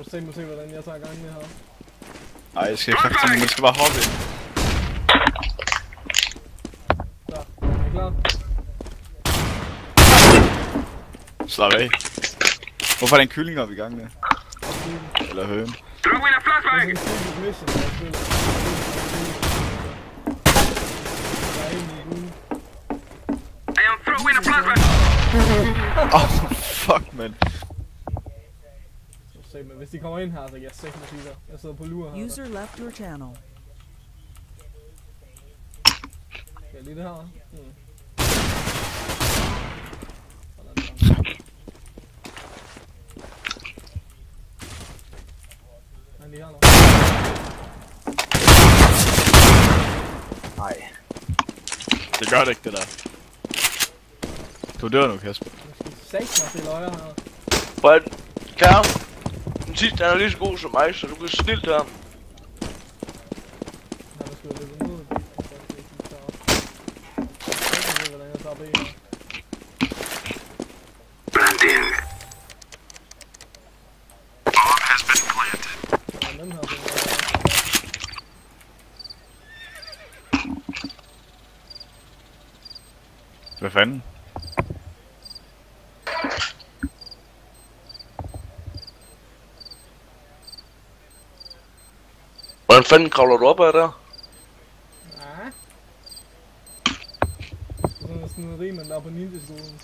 du se mig se, hvordan jeg tager gang med her? Nej, jeg skal ikke man skal bare hoppe ind. Så, er I klar? Slap af. Hvorfor er der en kylling op i gang med? Eller høen? Throw in a flashbang! Det er sådan en mission, der spiller. Der er en i ugen. I am throwing a flashbang! Åh, fuck, man. Så se, men hvis de kommer ind her, så kan jeg sætte mig sige. Jeg sidder på lur her. User left your channel. Skal jeg lige det her? Han lige her nu. Nej. Det gør det ikke, det der. Du dør nu, Kasper. Jeg skal sætte mig til højre her. But, Kære, den sidste er lige så god som mig, så du kan snilt ham. Han er sgu lidt imod det. Jeg ved, hvordan jeg tager ben. Planting. Bomb has been planted. Ja, den her ting. Hvad fanden? Hvordan fanden kravler du op ad der? Ja. Det er sådan en snyderi, man der er på ninja-skolen.